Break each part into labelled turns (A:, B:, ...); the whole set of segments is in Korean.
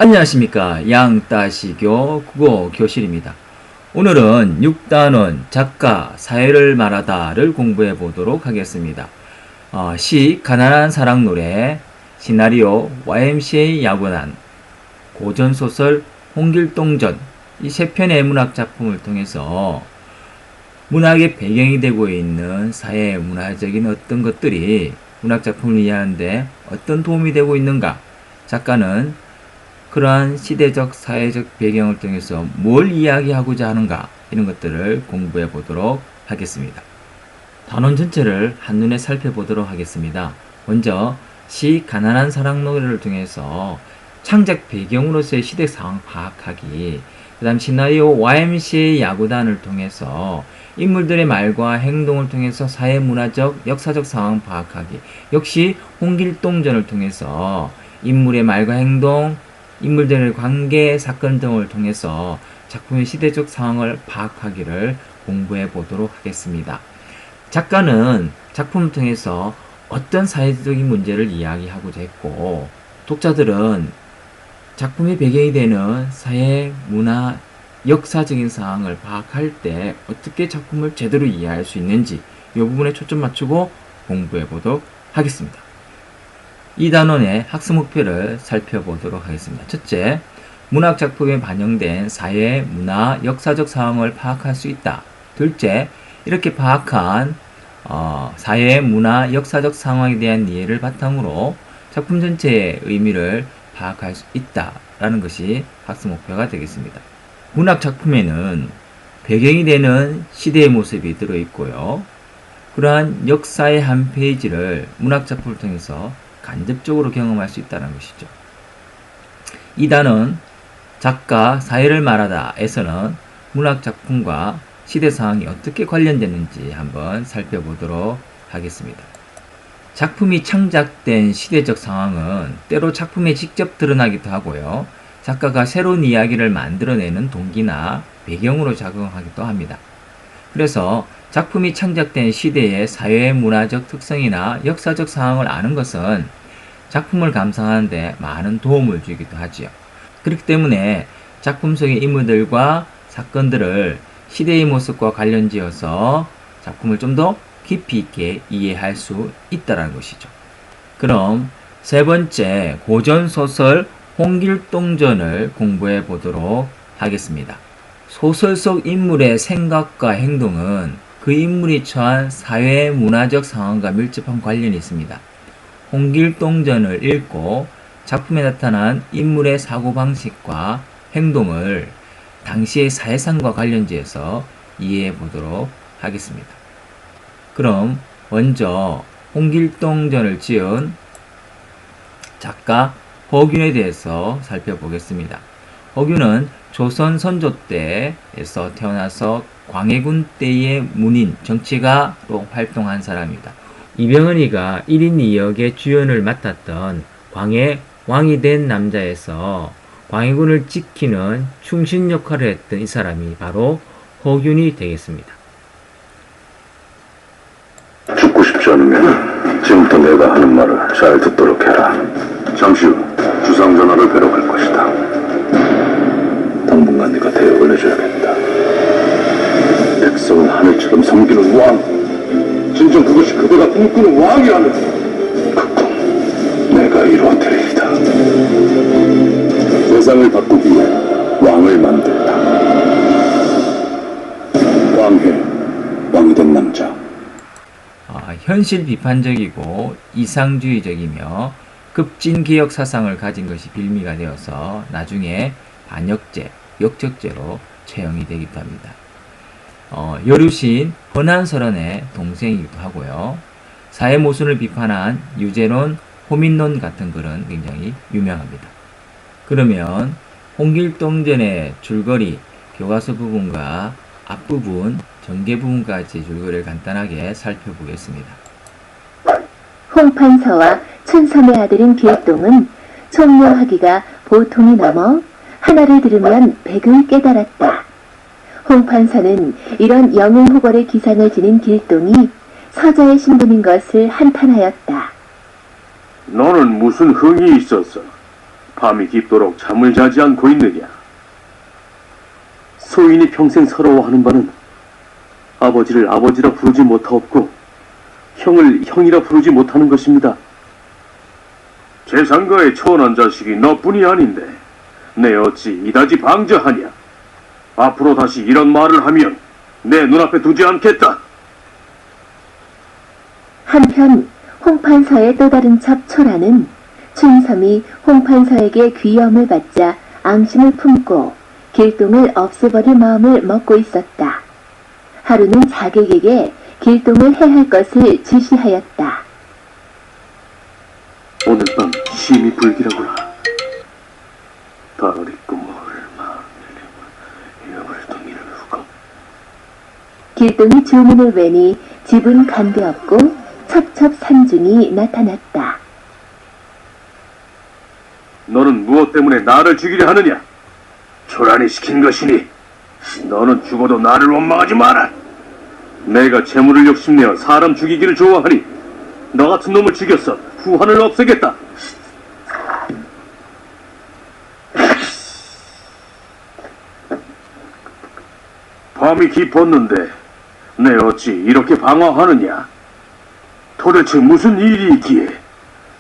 A: 안녕하십니까. 양따시교 국어교실입니다. 오늘은 6단원 작가 사회를 말하다를 공부해 보도록 하겠습니다. 시 가난한 사랑 노래, 시나리오 YMCA 야구단, 고전소설 홍길동전, 이 세 편의 문학 작품을 통해서 문학의 배경이 되고 있는 사회 문화적인 어떤 것들이 문학 작품을 이해하는데 어떤 도움이 되고 있는가, 작가는 그러한 시대적 사회적 배경을 통해서 뭘 이야기하고자 하는가, 이런 것들을 공부해 보도록 하겠습니다. 단원 전체를 한눈에 살펴보도록 하겠습니다. 먼저 시 가난한 사랑 노래를 통해서 창작 배경으로서의 시대 상황 파악하기, 그 다음 시나리오 YMCA 야구단을 통해서 인물들의 말과 행동을 통해서 사회 문화적 역사적 상황 파악하기, 역시 홍길동전을 통해서 인물의 말과 행동, 인물들의 관계, 사건 등을 통해서 작품의 시대적 상황을 파악하기를 공부해 보도록 하겠습니다. 작가는 작품을 통해서 어떤 사회적인 문제를 이야기하고자 했고, 독자들은 작품의 배경이 되는 사회, 문화, 역사적인 상황을 파악할 때 어떻게 작품을 제대로 이해할 수 있는지 이 부분에 초점 맞추고 공부해 보도록 하겠습니다. 이 단원의 학습 목표를 살펴보도록 하겠습니다. 첫째, 문학 작품에 반영된 사회, 문화, 역사적 상황을 파악할 수 있다. 둘째, 이렇게 파악한 사회, 문화, 역사적 상황에 대한 이해를 바탕으로 작품 전체의 의미를 파악할 수 있다라는 것이 학습 목표가 되겠습니다. 문학 작품에는 배경이 되는 시대의 모습이 들어있고요. 그러한 역사의 한 페이지를 문학 작품을 통해서 간접적으로 경험할 수 있다는 것이죠. 이 단원 작가 사회를 말하다에서는 문학 작품과 시대 상황이 어떻게 관련되는지 한번 살펴보도록 하겠습니다. 작품이 창작된 시대적 상황은 때로 작품에 직접 드러나기도 하고요. 작가가 새로운 이야기를 만들어내는 동기나 배경으로 작용하기도 합니다. 그래서 작품이 창작된 시대의 사회 문화적 특성이나 역사적 상황을 아는 것은 작품을 감상하는 데 많은 도움을 주기도 하지요. 그렇기 때문에 작품 속의 인물들과 사건들을 시대의 모습과 관련지어서 작품을 좀 더 깊이 있게 이해할 수 있다는 것이죠. 그럼 세 번째, 고전소설 홍길동전을 공부해 보도록 하겠습니다. 소설 속 인물의 생각과 행동은 그 인물이 처한 사회 문화적 상황과 밀접한 관련이 있습니다. 홍길동전을 읽고 작품에 나타난 인물의 사고방식과 행동을 당시의 사회상과 관련지어서 이해해 보도록 하겠습니다. 그럼 먼저 홍길동전을 지은 작가 허균에 대해서 살펴보겠습니다. 허균은 조선 선조 때에서 태어나서 광해군 때의 문인, 정치가로 활동한 사람입니다. 이병헌이가 1인 2역의 주연을 맡았던 광해 왕이 된 남자에서 광해군을 지키는 충신 역할을 했던 이 사람이 바로 허균이 되겠습니다.
B: 죽고 싶지 않으면 지금부터 내가 하는 말을 잘 듣도록 해라. 잠시 후 주상전하를 뵈러 갈 것이다. 당분간 네가 대역을 해줘야겠다. 백성을 하늘처럼 섬기는 왕, 진정 그것이 그대가 꿈꾸는 왕이라면 그 꿈 내가 이루어드리리다. 세상을 바꾸기 위해 왕을 만들다. 왕이 된 남자.
A: 현실 비판적이고 이상주의적이며 급진개혁 사상을 가진 것이 빌미가 되어서 나중에 반역죄, 역적죄로 처형이 되기도 합니다. 여류시인 헌한설원의 동생이기도 하고요. 사회 모순을 비판한 유재론, 호민론 같은 글은 굉장히 유명합니다. 그러면 홍길동전의 줄거리, 교과서 부분과 앞부분, 전개 부분까지 줄거리를 간단하게 살펴보겠습니다.
C: 홍판서와 춘섬의 아들인 길동은 총명하기가 보통이 넘어 하나를 들으면 백을 깨달았다. 홍판서는 이런 영웅호걸의 기상을 지닌 길동이 서자의 신분인 것을 한탄하였다.
B: 너는 무슨 흥이 있었어? 밤이 깊도록 잠을 자지 않고 있느냐? 소인이 평생 서러워하는 바는 아버지를 아버지라 부르지 못하옵고 형을 형이라 부르지 못하는 것입니다. 재상가의 천한 자식이 너뿐이 아닌데 내 어찌 이다지 방자하냐? 앞으로 다시 이런 말을 하면 내 눈앞에 두지 않겠다.
C: 한편 홍판서의 또 다른 첩 초라는 춘섬이 홍판서에게 귀염을 받자 앙심을 품고 길동을 없애버릴 마음을 먹고 있었다. 하루는 자객에게 길동을 해할 것을 지시하였다.
B: 오늘 밤 심히 불길하구나. 달이 꿈을 이름을 동이를 후고.
C: 길동이 주문을 외니 집은 간데없고 첩첩 산중이 나타났다.
B: 너는 무엇 때문에 나를 죽이려 하느냐? 초란이 시킨 것이니 너는 죽어도 나를 원망하지 마라. 내가 재물을 욕심내어 사람 죽이기를 좋아하니 너 같은 놈을 죽였어 후한을 없애겠다. 밤이 깊었는데 내 어찌 이렇게 방황하느냐? 도대체 무슨 일이 있기에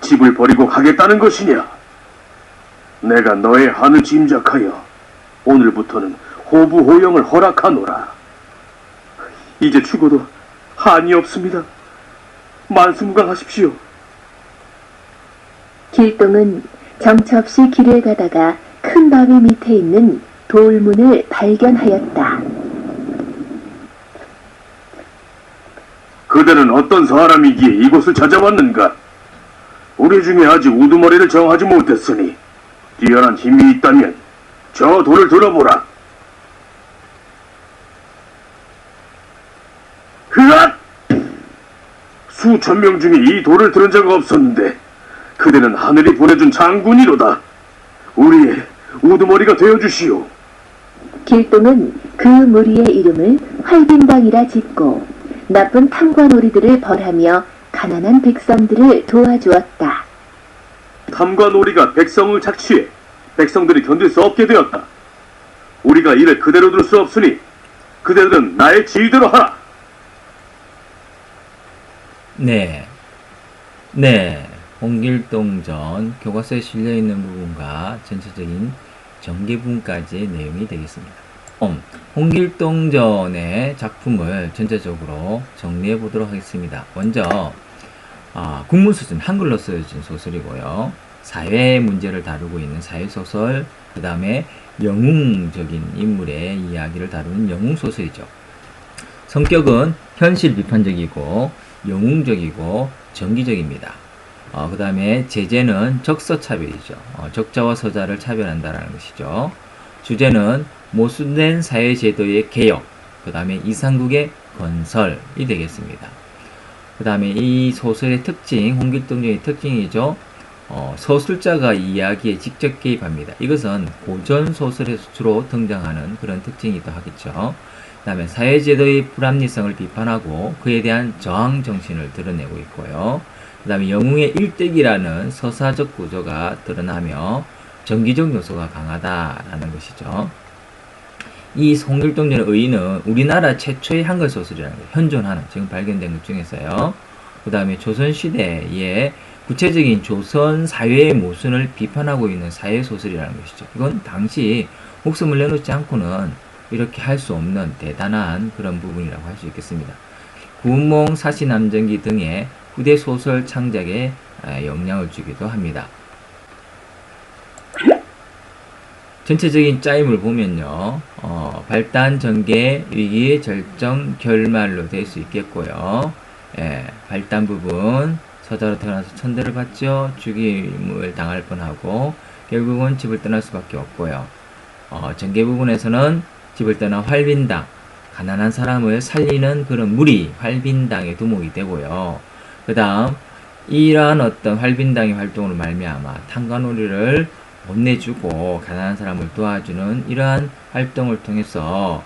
B: 집을 버리고 가겠다는 것이냐? 내가 너의 한을 짐작하여 오늘부터는 호부호영을 허락하노라. 이제 죽어도 한이 없습니다. 만수무강하십시오.
C: 길동은 정처 없이 길을 가다가 큰 바위 밑에 있는 돌문을 발견하였다.
B: 그대는 어떤 사람이기에 이곳을 찾아왔는가? 우리 중에 아직 우두머리를 정하지 못했으니 뛰어난 힘이 있다면 저 돌을 들어보라. 흐앗! 수천 명 중에 이 돌을 들은 적 없었는데 그대는 하늘이 보내준 장군이로다. 우리의 우두머리가 되어주시오.
C: 길동은 그 무리의 이름을 활빈당이라 짓고 나쁜 탐관오리들을 벌하며 가난한 백성들을 도와주었다.
B: 탐관오리가 백성을 착취해 백성들이 견딜 수 없게 되었다. 우리가 이를 그대로 둘 수 없으니 그대들은 나의 지휘대로 하라.
A: 네. 홍길동전 교과서에 실려있는 부분과 전체적인 전개 부분까지의 내용이 되겠습니다. 홍길동전의 작품을 전체적으로 정리해 보도록 하겠습니다. 먼저 국문수준 한글로 쓰여진 소설이고요. 사회 문제를 다루고 있는 사회소설, 그 다음에 영웅적인 인물의 이야기를 다루는 영웅소설이죠. 성격은 현실 비판적이고 영웅적이고 정기적입니다. 그 다음에 제재는 적서차별이죠. 적자와 서자를 차별한다는 것이죠. 주제는 모순된 사회제도의 개혁, 그 다음에 이상국의 건설이 되겠습니다. 그 다음에 이 소설의 특징, 홍길동전의 특징이죠. 서술자가 이야기에 직접 개입합니다. 이것은 고전 소설에서 주로 등장하는 그런 특징이기도 하겠죠. 그 다음에 사회제도의 불합리성을 비판하고 그에 대한 저항 정신을 드러내고 있고요. 그 다음에 영웅의 일대기라는 서사적 구조가 드러나며 정기적 요소가 강하다라는 것이죠. 이 홍길동전의 의의는 우리나라 최초의 한글 소설이라는 거예요. 현존하는, 지금 발견된 것 중에서요. 그 다음에 조선시대에 구체적인 조선 사회의 모순을 비판하고 있는 사회소설이라는 것이죠. 이건 당시 목숨을 내놓지 않고는 이렇게 할 수 없는 대단한 그런 부분이라고 할 수 있겠습니다. 구운몽, 사시남정기 등의 후대 소설 창작에 영향을 주기도 합니다. 전체적인 짜임을 보면요, 발단, 전개, 위기의 절정, 결말로 될 수 있겠고요. 발단 부분, 서자로 태어나서 천대를 받죠. 죽임을 당할 뻔하고 결국은 집을 떠날 수밖에 없고요. 전개 부분에서는 집을 떠나 활빈당, 가난한 사람을 살리는 그런 무리, 활빈당의 두목이 되고요. 그 다음 이러한 어떤 활빈당의 활동으로 말미암아 탐관오리를 혼내주고 가난한 사람을 도와주는 이러한 활동을 통해서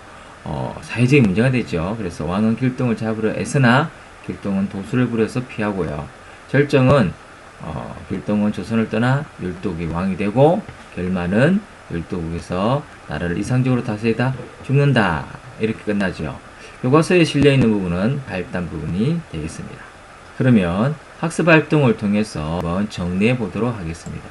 A: 사회적인 문제가 되죠. 그래서 왕은 길동을 잡으려 애쓰나 길동은 도수를 부려서 피하고요. 절정은 길동은 조선을 떠나 율독이 왕이 되고 결말은 율독에서 나라를 이상적으로 다스리다 죽는다. 이렇게 끝나죠. 교과서에 실려있는 부분은 발단 부분이 되겠습니다. 그러면 학습 활동을 통해서 한번 정리해 보도록 하겠습니다.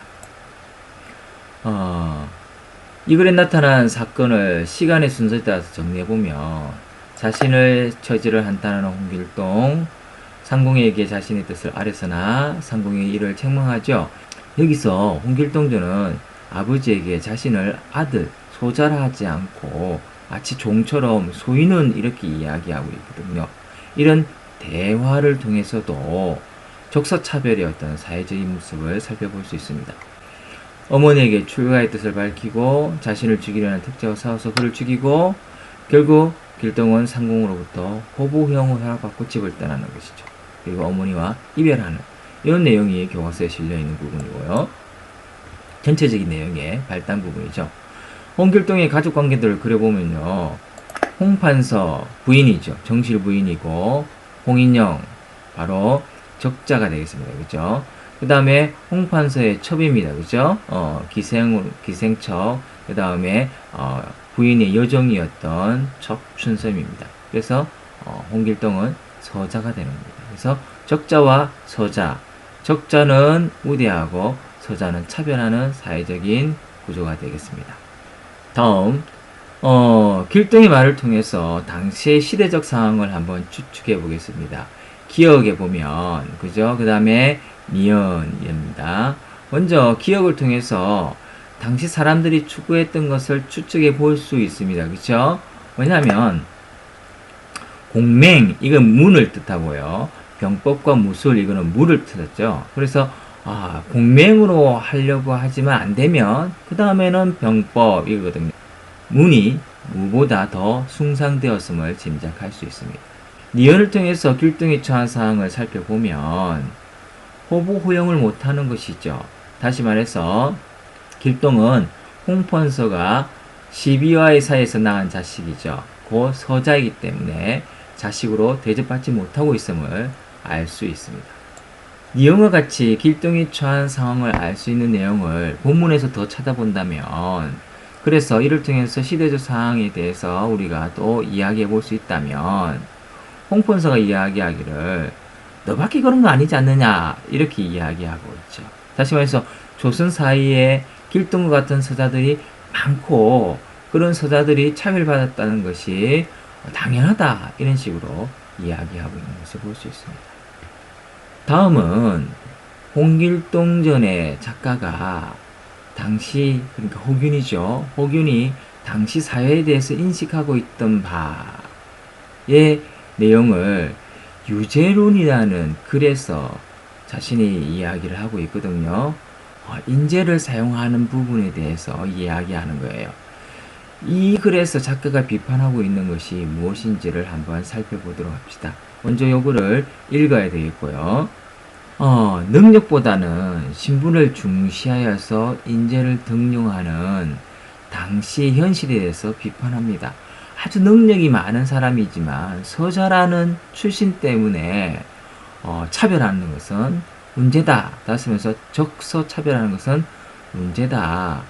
A: 이 글에 나타난 사건을 시간의 순서에 따라서 정리해 보면 자신을 처지를 한탄하는 홍길동, 상공에게 자신의 뜻을 아뢰서나 상공의 일을 책망하죠. 여기서 홍길동전은 아버지에게 자신을 아들, 소자라 하지 않고 마치 종처럼 소인은 이렇게 이야기하고 있거든요. 이런 대화를 통해서도 적서차별의 어떤 사회적인 모습을 살펴볼 수 있습니다. 어머니에게 출가의 뜻을 밝히고 자신을 죽이려는 택자와 싸워서 그를 죽이고 결국 길동은 상공으로부터 호부형을 허락받고 집을 떠나는 것이죠. 그리고 어머니와 이별하는 이런 내용이 교과서에 실려있는 부분이고요. 전체적인 내용의 발단 부분이죠. 홍길동의 가족관계들을 그려보면요. 홍판서 부인이죠. 정실 부인이고 홍인영 바로 적자가 되겠습니다. 그죠? 그 다음에 홍판서의 첩입니다. 그죠? 기생첩. 그 다음에 부인의 여정이었던 첩춘섬입니다. 그래서 홍길동은 서자가 되는 겁니다. 그래서 적자와 서자. 적자는 우대하고 서자는 차별하는 사회적인 구조가 되겠습니다. 다음 길동의 말을 통해서 당시의 시대적 상황을 한번 추측해 보겠습니다. 기억해 보면 그죠? 그 다음에 미연입니다. 먼저 기억을 통해서 당시 사람들이 추구했던 것을 추측해 볼 수 있습니다. 그죠? 왜냐하면 공맹 이건 문을 뜻하고요. 병법과 무술 이거는 물을 뜻하죠. 그래서 공맹으로 하려고 하지만 안 되면 그 다음에는 병법 이거거든요. 문이 무보다 더 숭상되었음을 짐작할 수 있습니다. 니언을 통해서 길동이 처한 상황을 살펴보면 호부호영을 못하는 것이죠. 다시 말해서 길동은 홍판서가 시비와의 사이에서 낳은 자식이죠. 그 서자이기 때문에 자식으로 대접받지 못하고 있음을 알 수 있습니다. 니언과 같이 길동이 처한 상황을 알 수 있는 내용을 본문에서 더 찾아본다면 그래서 이를 통해서 시대적 상황에 대해서 우리가 또 이야기해 볼 수 있다면 홍판서가 이야기하기를 너밖에 그런 거 아니지 않느냐 이렇게 이야기하고 있죠. 다시 말해서 조선 사이에 길동과 같은 서자들이 많고 그런 서자들이 차별받았다는 것이 당연하다 이런 식으로 이야기하고 있는 것을 볼 수 있습니다. 다음은 홍길동전의 작가가 당시 그러니까 호균이죠. 호균이 당시 사회에 대해서 인식하고 있던 바의 내용을 유제론이라는 글에서 자신이 이야기를 하고 있거든요. 인재를 사용하는 부분에 대해서 이야기하는 거예요. 이 글에서 작가가 비판하고 있는 것이 무엇인지를 한번 살펴보도록 합시다. 먼저 요거를 읽어야 되겠고요. 능력보다는 신분을 중시하여서 인재를 등용하는 당시 현실에 대해서 비판합니다. 아주 능력이 많은 사람이지만 서자라는 출신 때문에 차별하는 것은 문제다. 따라서 적서 차별하는 것은 문제다.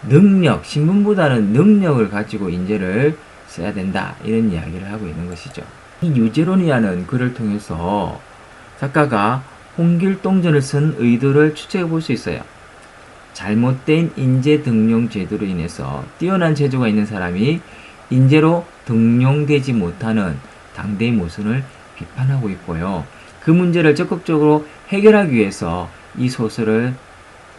A: 능력, 신분보다는 능력을 가지고 인재를 써야 된다. 이런 이야기를 하고 있는 것이죠. 이 유제론이라는 글을 통해서 작가가 홍길동전을 쓴 의도를 추측해 볼 수 있어요. 잘못된 인재 등용 제도로 인해서 뛰어난 재주가 있는 사람이 인재로 등용되지 못하는 당대의 모순을 비판하고 있고요. 그 문제를 적극적으로 해결하기 위해서 이 소설을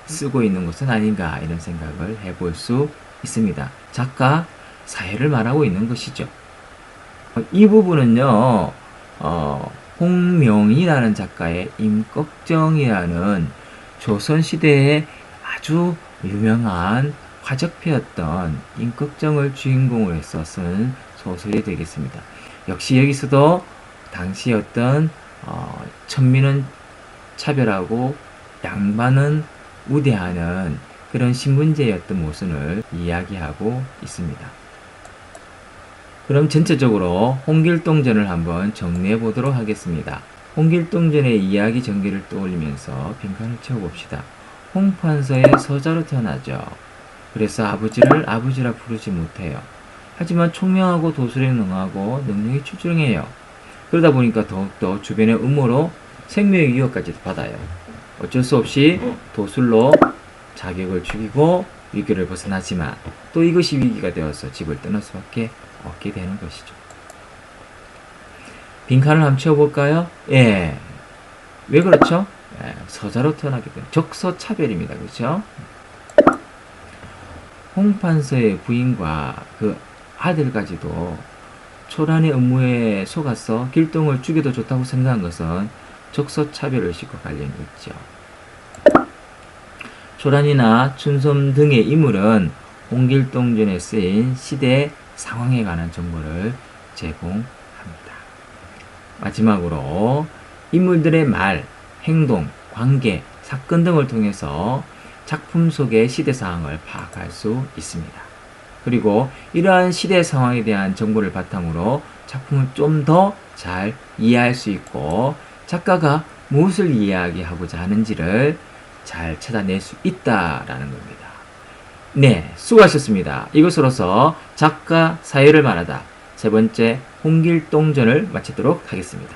A: 쓰고 있는 것은 아닌가 이런 생각을 해볼 수 있습니다. 작가 사회를 말하고 있는 것이죠. 이 부분은요. 홍명이라는 작가의 임꺽정이라는 조선시대에 아주 유명한 화적패였던 임꺽정을 주인공으로 해서 쓴 소설이 되겠습니다. 역시 여기서도 당시 어떤 천민은 차별하고 양반은 우대하는 그런 신분제의 어떤 모순을 이야기하고 있습니다. 그럼 전체적으로 홍길동전을 한번 정리해 보도록 하겠습니다. 홍길동전의 이야기 전개를 떠올리면서 빈칸을 채워봅시다. 홍판서의 서자로 태어나죠. 그래서 아버지를 아버지라 부르지 못해요. 하지만 총명하고 도술에 능하고 능력이 출중해요. 그러다 보니까 더욱더 주변의 음모로 생명의 위협까지도 받아요. 어쩔 수 없이 도술로 자격을 죽이고 위기를 벗어나지만 또 이것이 위기가 되어서 집을 떠날 수밖에 없게 되는 것이죠. 빈칸을 한번 채워볼까요? 예. 왜 그렇죠? 예, 서자로 태어나게 된 적서차별입니다. 그렇죠? 홍판서의 부인과 그 아들까지도 초란의 음모에 속아서 길동을 죽여도 좋다고 생각한 것은 적서차별의식과 관련이 있죠. 초란이나 춘섬 등의 인물은 홍길동전에 쓰인 시대 상황에 관한 정보를 제공합니다. 마지막으로 인물들의 말, 행동, 관계, 사건 등을 통해서 작품 속의 시대 상황을 파악할 수 있습니다. 그리고 이러한 시대 상황에 대한 정보를 바탕으로 작품을 좀 더 잘 이해할 수 있고 작가가 무엇을 이야기하고자 하는지를 잘 찾아낼 수 있다라는 겁니다. 네, 수고하셨습니다. 이것으로서 작가 사회를 말하다 세 번째 홍길동전을 마치도록 하겠습니다.